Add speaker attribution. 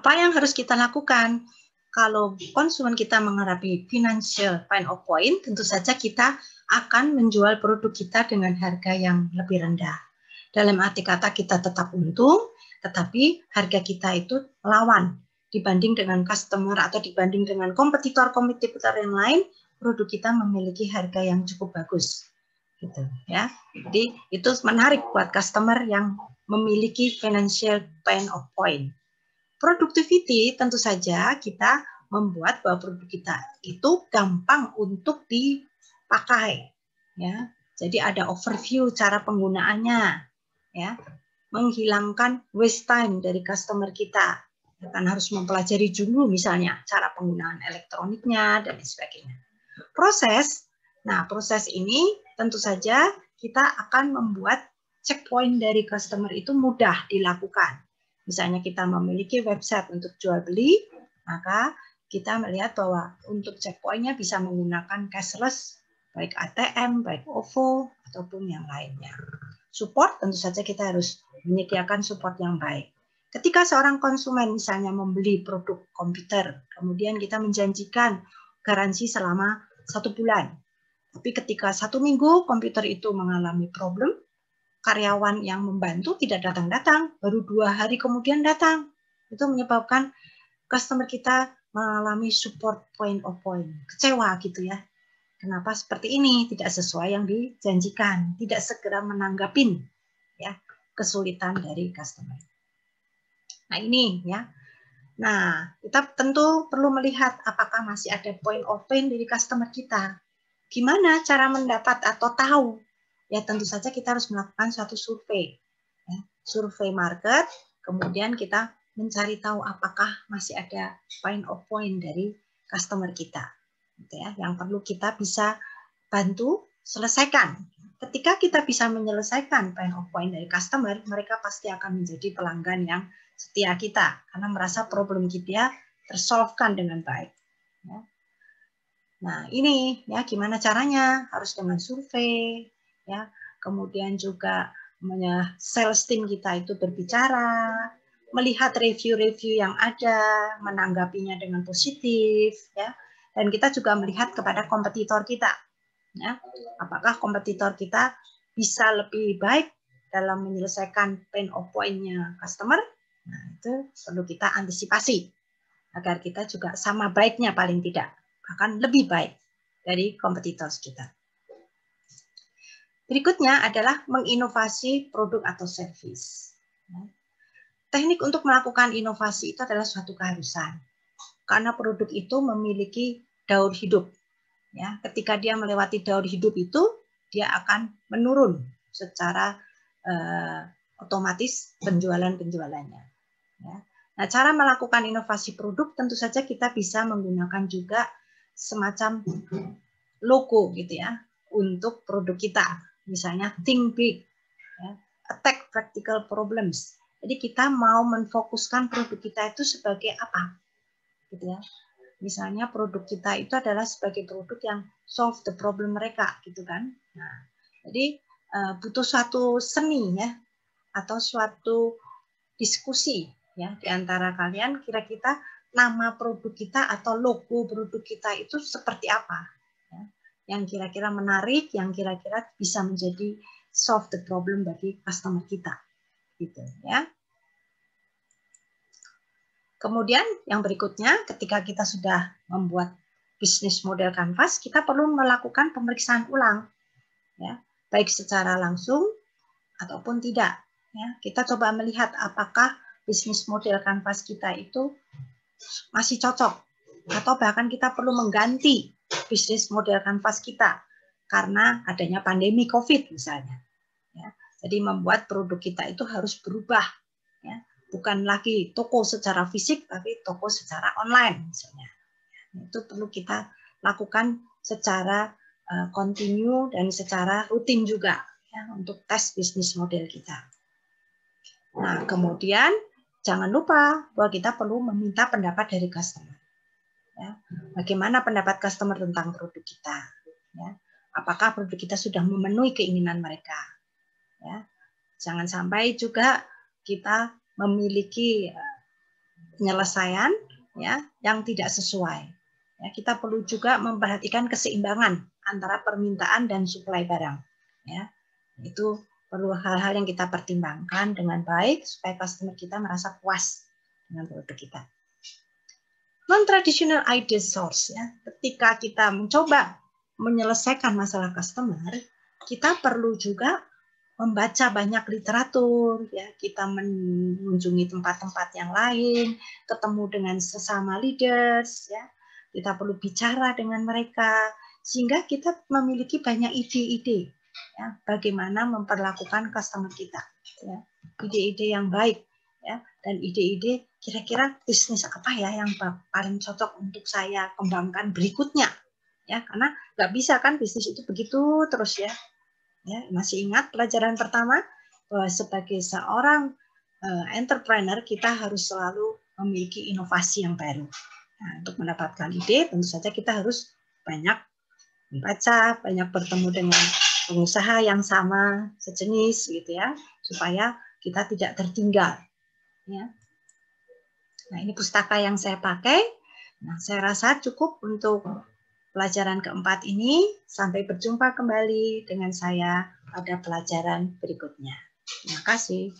Speaker 1: Apa yang harus kita lakukan? Kalau konsumen kita menghadapi financial pain point, tentu saja kita akan menjual produk kita dengan harga yang lebih rendah. Dalam arti kata kita tetap untung, tetapi harga kita itu melawan dibanding dengan customer atau dibanding dengan kompetitor-kompetitor yang lain, produk kita memiliki harga yang cukup bagus. Gitu, ya. Jadi itu menarik buat customer yang memiliki financial pain point. Productivity tentu saja kita membuat bahwa produk kita itu gampang untuk dipakai, ya. Jadi ada overview cara penggunaannya, ya. Menghilangkan waste time dari customer kita. Kan harus mempelajari dulu misalnya cara penggunaan elektroniknya dan sebagainya. Proses ini tentu saja kita akan membuat checkpoint dari customer itu mudah dilakukan. Misalnya kita memiliki website untuk jual beli, maka kita melihat bahwa untuk checkpointnya bisa menggunakan cashless, baik ATM, baik OVO, ataupun yang lainnya. Support tentu saja kita harus menyediakan support yang baik. Ketika seorang konsumen misalnya membeli produk komputer, kemudian kita menjanjikan garansi selama 1 bulan. Tapi ketika 1 minggu komputer itu mengalami problem, karyawan yang membantu tidak datang-datang, baru 2 hari kemudian datang. Itu menyebabkan customer kita mengalami support point of point. Kecewa gitu ya. Kenapa seperti ini? Tidak sesuai yang dijanjikan. Tidak segera menanggapin ya kesulitan dari customer. Nah ini ya. Nah, kita tentu perlu melihat apakah masih ada point of pain dari customer kita. Gimana cara mendapat atau tahu? Ya tentu saja kita harus melakukan suatu survei. Ya, survei market, kemudian kita mencari tahu apakah masih ada point of point dari customer kita. Gitu ya, yang perlu kita bisa bantu selesaikan. Ketika kita bisa menyelesaikan point of point dari customer, mereka pasti akan menjadi pelanggan yang setia kita karena merasa problem kita tersolvekan dengan baik. Ya. Nah ini ya gimana caranya? Harus dengan survei, ya. Kemudian juga sales team kita itu berbicara, melihat review-review yang ada, menanggapinya dengan positif, ya. Dan kita juga melihat kepada kompetitor kita, ya. Apakah kompetitor kita bisa lebih baik dalam menyelesaikan pain of point-nya customer? Nah, itu perlu kita antisipasi agar kita juga sama baiknya paling tidak, bahkan lebih baik dari kompetitor kita. Berikutnya adalah menginovasi produk atau service. Teknik untuk melakukan inovasi itu adalah suatu keharusan, karena produk itu memiliki daur hidup. Ya, ketika dia melewati daur hidup itu, dia akan menurun secara otomatis penjualannya. Ya. Nah, cara melakukan inovasi produk tentu saja kita bisa menggunakan juga semacam logo gitu ya untuk produk kita. Misalnya think big, ya, attack practical problems. Jadi kita mau menfokuskan produk kita itu sebagai apa, gitu ya. Misalnya produk kita itu adalah sebagai produk yang solve the problem mereka, gitu kan. Nah, jadi butuh suatu seni ya atau suatu diskusi ya di antara kalian kira-kira nama produk kita atau logo produk kita itu seperti apa ya, yang kira-kira menarik, yang kira-kira bisa menjadi solve the problem bagi customer kita gitu ya. Kemudian yang berikutnya ketika kita sudah membuat bisnis model canvas, kita perlu melakukan pemeriksaan ulang ya, baik secara langsung ataupun tidak ya. Kita coba melihat apakah bisnis model canvas kita itu masih cocok atau bahkan kita perlu mengganti bisnis model canvas kita karena adanya pandemi COVID misalnya. Ya. Jadi membuat produk kita itu harus berubah, ya. Bukan lagi toko secara fisik tapi toko secara online misalnya. Itu perlu kita lakukan secara kontinu dan secara rutin juga ya, untuk tes bisnis model kita. Nah, kemudian jangan lupa bahwa kita perlu meminta pendapat dari customer. Ya, bagaimana pendapat customer tentang produk kita? Ya, apakah produk kita sudah memenuhi keinginan mereka? Ya, jangan sampai juga kita memiliki penyelesaian ya yang tidak sesuai. Ya, kita perlu juga memperhatikan keseimbangan antara permintaan dan suplai barang. Ya, itu perlu hal-hal yang kita pertimbangkan dengan baik supaya customer kita merasa puas dengan produk kita. Non-traditional idea source, ya, ketika kita mencoba menyelesaikan masalah customer, kita perlu juga membaca banyak literatur, ya, kita mengunjungi tempat-tempat yang lain, ketemu dengan sesama leaders, ya, kita perlu bicara dengan mereka, sehingga kita memiliki banyak ide-ide, ya, bagaimana memperlakukan customer kita, ya, ide-ide yang baik, ya, dan ide-ide kira-kira bisnis apa ya yang paling cocok untuk saya kembangkan berikutnya, ya, karena nggak bisa kan bisnis itu begitu terus ya. Ya, masih ingat pelajaran pertama bahwa sebagai seorang entrepreneur kita harus selalu memiliki inovasi yang baru. Nah, untuk mendapatkan ide tentu saja kita harus banyak membaca, banyak bertemu dengan pengusaha yang sama, sejenis gitu ya, supaya kita tidak tertinggal. Ya. Nah, ini pustaka yang saya pakai. Nah, saya rasa cukup untuk pelajaran keempat ini. Sampai berjumpa kembali dengan saya pada pelajaran berikutnya. Terima kasih.